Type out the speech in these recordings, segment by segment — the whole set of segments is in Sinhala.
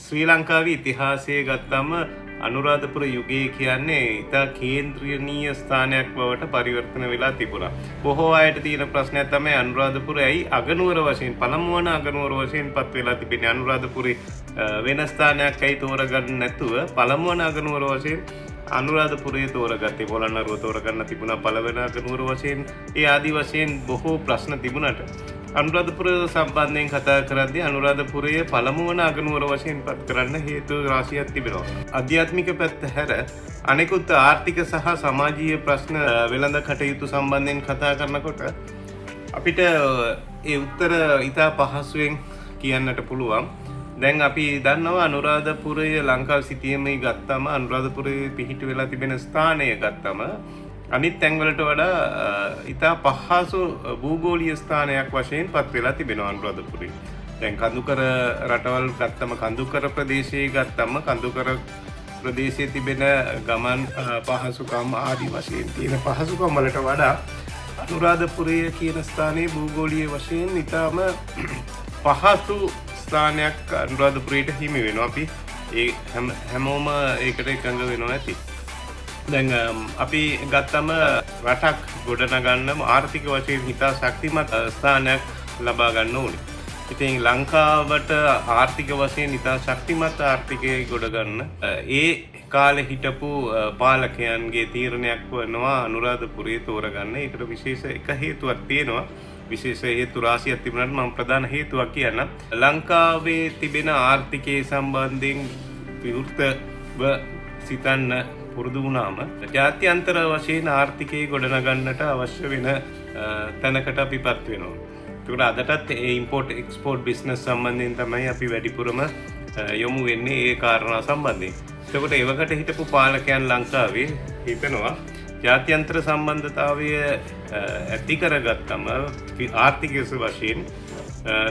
ශ්‍රී ලංකාවේ ඉතිහාසය ගත්තම අනුරාධපුර යුගයේ කියන්නේ ඉතා කේන්ද්‍රීය ස්ථානයක් බවට පරිවර්තන වෙලා තිබුණා. බොහෝ අයට තියෙන ප්‍රශ්නයක් තමයි අනුරාධපුරය ඇයි අගනුවර වශයෙන් පළමු වන අගනුවර වශයෙන් පත් වෙලා තිබෙන්නේ. අනුරාධපුරේ වෙන ස්ථානයක් ඇයි තෝරගන්න නැතුව පළමු වන අගනුවර වශයෙන් අනුරාධපුරය තෝරගත්තේ. පොළොන්නරුව තෝරගන්න තිබුණා පළවෙනි අගනුවර වශයෙන්. ඒ ආදි වශයෙන් බොහෝ ප්‍රශ්න තිබුණාට අනුරාධපුර සම්බන්ධයෙන් කතා කරද්දී අනුරාධපුරය පළමු වන අගනුවර වශයෙන් පත් කරන්න හේතු රාශියක් තිබෙනවා. ආධ්‍යාත්මික පැත්ත හැර අනෙකුත් ආර්ථික සහ සමාජීය ප්‍රශ්න වෙළඳ කටයුතු සම්බන්ධයෙන් කතා කරනකොට අපිට ඒ උත්තර ඉතා පහසුවෙන් කියන්නට පුළුවන්. දැන් අපි දන්නවා අනුරාධපුරය ලංකාව සිටියමයි ගත්තම අනුරාධපුරයේ පිහිට වෙලා තිබෙන ස්ථානය ගත්තම අනිත් තැන්වලට වඩා ඉතා පහසු භූගෝලීය ස්ථානයක් වශයෙන් පත් වෙලා තිබෙනවා අනුරාධපුරය. දැන් කඳුකර රටවල් ගත්තම කඳුකර ප්‍රදේශයේ ගත්තම කඳුකර ප්‍රදේශයේ තිබෙන ගමන් පහසුකම් ආදි වශයෙන් තියෙන පහසුකම් වලට වඩා අනුරාධපුරය කියන ස්ථානයේ භූගෝලීය වශයෙන් ඉතාම පහසු ස්ථානයක් අනුරාධපුරයට හිමි වෙනවා. අපි ඒ හැමෝම ඒකට එකඟ වෙනවා ඇති. දැන් අපි ගත්තම රටක් ගොඩනගන්නම ආර්ථික වශයෙන් හිතා ශක්තිමත් ස්ථානයක් ලබා ගන්න ඕනේ. ඉතින් ලංකාවට ආර්ථික වශයෙන් ඉතා ශක්තිමත් ආර්ථිකය ගොඩ ගන්න ඒ කාලේ හිටපු පාලකයන්ගේ තීරණයක් වනවා අනුරාධපුරය තෝරගන්න. ඒකට විශේෂ එක හේතුවක් තියෙනවා. විශේෂ හේතු රාශියක් තිබුණාට මම ප්‍රධාන හේතුවක් කියන්නම්. ලංකාවේ තිබෙන ආර්ථිකයේ සම්බන්ධයෙන් විවෘතව සිතන්න පුරුදු වුණාම ජාත්‍යන්තර වශයෙන් ආර්ථිකය ගොඩනගන්නට අවශ්‍ය වෙන තැනකට අපිපත් වෙනවා. ඒකට අදටත් ඒ ඉම්පෝර්ට් එක්ස්පෝර්ට් බිස්නස් සම්බන්ධයෙන් තමයි අපි වැඩිපුරම යොමු වෙන්නේ ඒ කාරණා සම්බන්ධයෙන්. එතකොට ඒවකට හිටපු පාලකයන් ලංකාවේ හිතනවා ජාත්‍යන්තර සම්බන්ධතාවය ඇති කරගත්තම ආර්ථිකය වශයෙන්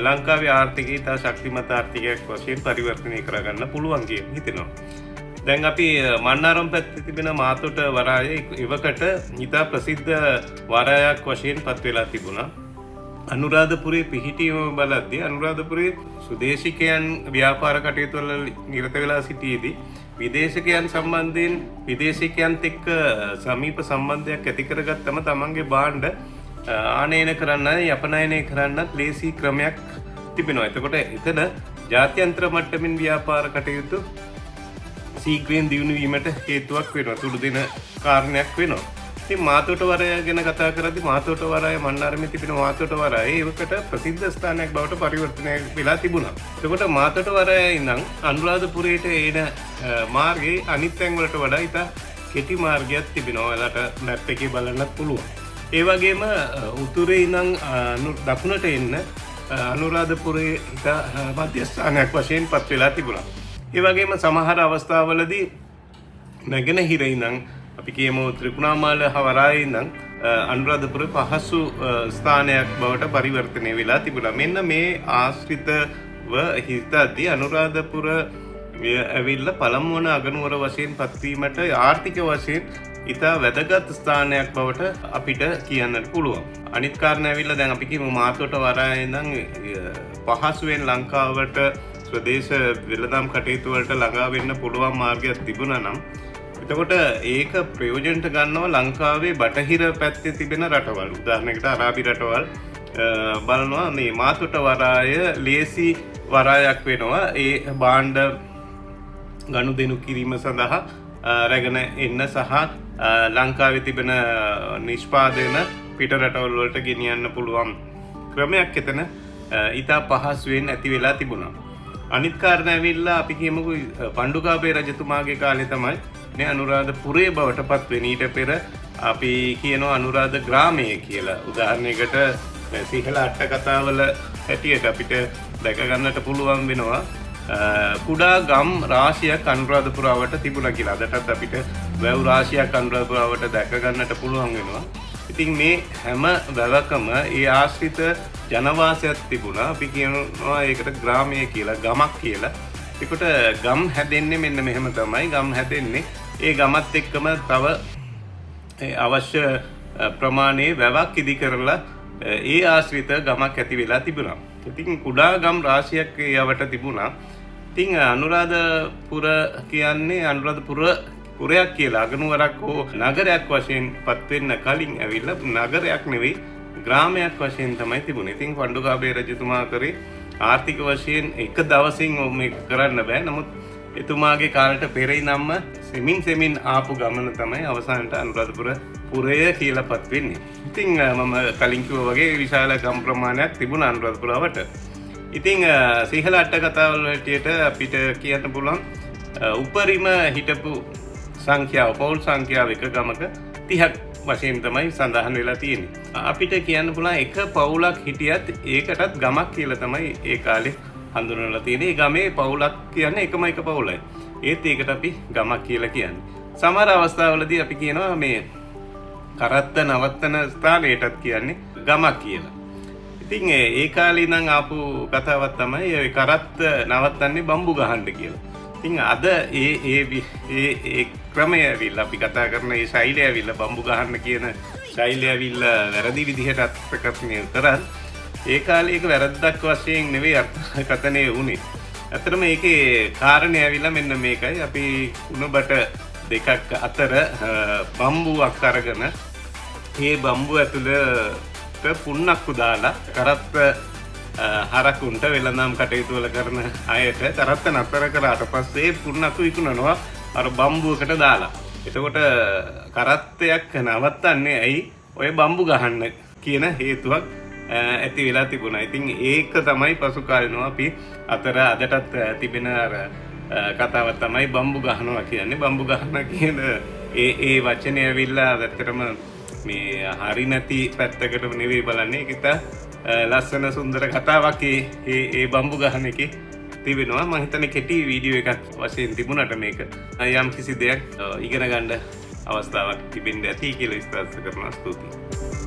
ලංකාවේ ආර්ථිකය ඉතා ශක්තිමත් ආර්ථිකයක් වශයෙන් පරිවර්තනය කරගන්න පුළුවන් කියලා හිතෙනවා. දැන් අපි මන්නාරම් පැත්තේ තිබෙන මාතොට වරාය එවකට ඉතා ප්‍රසිද්ධ වරායක් වශයෙන් පත් වෙලා තිබුණා. අනුරාධපුරයේ පිහිටීම බලද්දී අනුරාධපුරයේ සුදේශිකයන් ව්‍යාපාර කටයුතු වල නිරත වෙලා සිටියේදී විදේශිකයන් සම්බන්ධයෙන් විදේශිකයන්ත් එක්ක සමීප සම්බන්ධයක් ඇති කරගත්තම තමන්ගේ භාණ්ඩ ආනයන කරන්න යපනයනය කරන්නත් ලේසි ක්‍රමයක් තිබෙනවා. එතකොට එතන ජාත්‍යන්තර මට්ටමින් ව්‍යාපාර කටයුතු සීග්‍රයෙන් දියුණු වීමට හේතුවක් වෙනවා. තුඩු දෙන කාරණයක් වෙනවා. ඉතින් මාතොට වරාය ගැන කතා කරද්දී මාතොට වරාය මන්නාරමේ තිබෙන මාතොට වරාය ඒවකට ප්‍රසිද්ධ ස්ථානයක් බවට පරිවර්තනය වෙලා තිබුණා. එතකොට මාතොට වරායේ ඉඳන් අනුරාධපුරයට එන මාර්ගයේ අනිත් තැන් වලට වඩා ඉතා කෙටි මාර්ගයක් තිබෙනවා. ඔයාලට මැප් එකේ බලන්නත් පුළුවන්. ඒ වගේම උතුරේ ඉඳන් දකුණට එන්න අනුරාධපුරයේ ඉතා මධ්‍යස්ථානයක් වශයෙන් පත් වෙලා තිබුණා. ඒ වගේම සමහර අවස්ථාවලදී නැගෙනහිර ඉඳන් අපි කියමු ත්‍රිකුණාමාල හවරායේ ඉඳන් අනුරාධපුර පහසු ස්ථානයක් බවට පරිවර්තනය වෙලා තිබුණා. මෙන්න මේ ආශ්‍රිතව හිතද්දී අනුරාධපුර ඇවිල්ලා පළමු වන අගනුවර වශයෙන් පත්වීමට ආර්ථික වශයෙන් ඉතා වැදගත් ස්ථානයක් බවට අපිට කියන්නට පුළුවන්. අනිත් කාරණා ඇවිල්ලා දැන් අපි කියමු මාතොට වරායේ ඉඳන් පහසුවෙන් ලංකාවට ස්වදේශ වෙළඳාම් කටයුතු වලට ළඟා වෙන්න පුළුවන් මාර්ගයක් තිබුණා නම් එතකොට ඒක ප්‍රයෝජනට ගන්නවා ලංකාවේ බටහිර පැත්තේ තිබෙන රටවල්. උදාහරණයකට අරාබි රටවල් බලනවා මේ මාතොට වරාය ලේසි වරායක් වෙනවා. ඒ භාණ්ඩ ගනුදෙනු කිරීම සඳහා රැගෙන එන්න සහ ලංකාවේ තිබෙන නිෂ්පාදන පිට රටවල් වලට ගෙනියන්න පුළුවන් ක්‍රමයක් එතන ඉතා පහසුවෙන් ඇති වෙලා තිබුණා. අනිත් කාරණා ඇවිල්ලා අපි කියමුකෝ පණ්ඩුකාභය රජතුමාගේ කාලේ තමයි මේ අනුරාධපුරය බවට පත් වෙන්නේ. ඊට පෙර අපි කියනවා අනුරාධ ග්‍රාමය කියලා. උදාහරණයකට සිංහල අට කතාවල හැටියට අපිට දැක ගන්නට පුළුවන් වෙනවා කුඩා ගම් රාශියක් අනුරාධපුරවට තිබුණා කියලා. අදටත් අපිට වැව් රාශියක් අනුරාධපුරවට දැක ගන්නට පුළුවන් වෙනවා. ඉතින් මේ හැම වැවකම ඒ ආශ්‍රිත ජනවාසයක් තිබුණා. අපි කියනවා ඒකට ග්‍රාමය කියලා, ගමක් කියලා. ඒකට ගම් හැදෙන්නේ මෙන්න මෙහෙම තමයි. ගම් හැදෙන්නේ ඒ ගමත් එක්කම තව අවශ්‍ය ප්‍රමාණයේ වැවක් ඉදි කරලා ඒ ආශ්‍රිත ගමක් ඇති වෙලා තිබුණා. ඉතින් කුඩා ගම් රාශියක් යවට තිබුණා. ඉතින් අනුරාධපුර කියන්නේ පුරයක් කියලා අගනුවරක් හෝ නගරයක් වශයෙන් පත් වෙන්න කලින් ඇවිල්ලා නගරයක් නෙවෙයි ග්‍රාමයක් වශයෙන් තමයි තිබුණේ. ඉතින් පණ්ඩුකාභය රජතුමා කරේ ආර්ථික වශයෙන් එක දවසින් මේක කරන්න බෑ. නමුත් එතුමාගේ කාලට පෙර ඉඳන්ම සෙමින් ආපු ගමන තමයි අවසානට අනුරාධපුර පුරය කියලා පත් වෙන්නේ. ඉතින් මම කලින් කිව්වා වගේ විශාල ගම් ප්‍රමාණයක් තිබුණා අනුරාධපුරවට. ඉතින් සිංහල අට කතාවල හැටියට අපිට කියන්න පුළුවන් උපරිම හිටපු සංඛ්‍යාව පවුල් සංඛ්‍යාව එක ගමක 30ක් වශයෙන් තමයි සඳහන් වෙලා තියෙන්නේ. අපිට කියන්න පුළුවන් එක පවුලක් හිටියත් ඒකටත් ගමක් කියලා තමයි ඒ කාලේ හඳුන්වලා තියෙන්නේ. ඒ ගමේ පවුලක් කියන්නේ එකම එක පවුලයි. ඒත් ඒකට අපි ගමක් කියලා කියන්නේ. සමහර අවස්ථාවලදී අපි කියනවා මේ කරත්ත නවත්තන ස්ථානයටත් කියන්නේ ගමක් කියලා. ඉතින් ඒ කාලේ ඉඳන් ආපු කතාවක් තමයි ඔය කරත්ත නවත්තන්නේ බම්බු ගහන්න කියලා. ඉතින් අද ඒ ක්‍රමය ඇවිල්ලා අපි කතා කරන මේ ශෛලිය ඇවිල්ලා බම්බු ගහන්න කියන ශෛලිය ඇවිල්ලා වැරදි විදිහට අර්ථකථනය කරත් ඒ කාලේ ඒක වැරද්දක් වශයෙන් නෙවෙයි අර්ථකථනය වුණේ. ඇත්තටම ඒකේ කාරණේ ඇවිල්ලා මෙන්න මේකයි. අපි උණබට දෙකක් අතර බම්බුවක් අරගෙන ඒ බම්බු ඇතුළට පුන්නක්කු දාලා කරත්ත හරකුන්ට වෙළඳාම් කටයුතු වල කරන අයට කරත්ත නතර කරාට පස්සේ පුන්නක්කු විකුණනවා අර බම්බුවකට දාලා. එතකොට කරත්තයක් නවත්තන්නේ ඇයි ඔය බම්බු ගහන්න කියන හේතුවක් ඇති වෙලා තිබුණා. ඉතින් ඒක තමයි පසු කාලිනව අපි අතර අදටත් තිබෙන අර කතාවක් තමයි බම්බු ගහනවා කියන්නේ. බම්බු ගහන කියන ඒ වචනේ ඇවිල්ලා ඇත්තටම මේ හරි නැති පැත්තකට නෙවෙයි බලන්නේ. ඒකිට ලස්සන සුන්දර කතාවක් ඒ බම්බු ගහන එකේ තිබෙනවා. මම හිතන්නේ කෙටි වීඩියෝ එකක් වශයෙන් තිබුණාට මේක යම් කිසි දෙයක් ඉගෙන ගන්න අවස්ථාවක් තිබෙන්න ඇති කියලා විශ්වාස කරනවා. ස්තුතියි.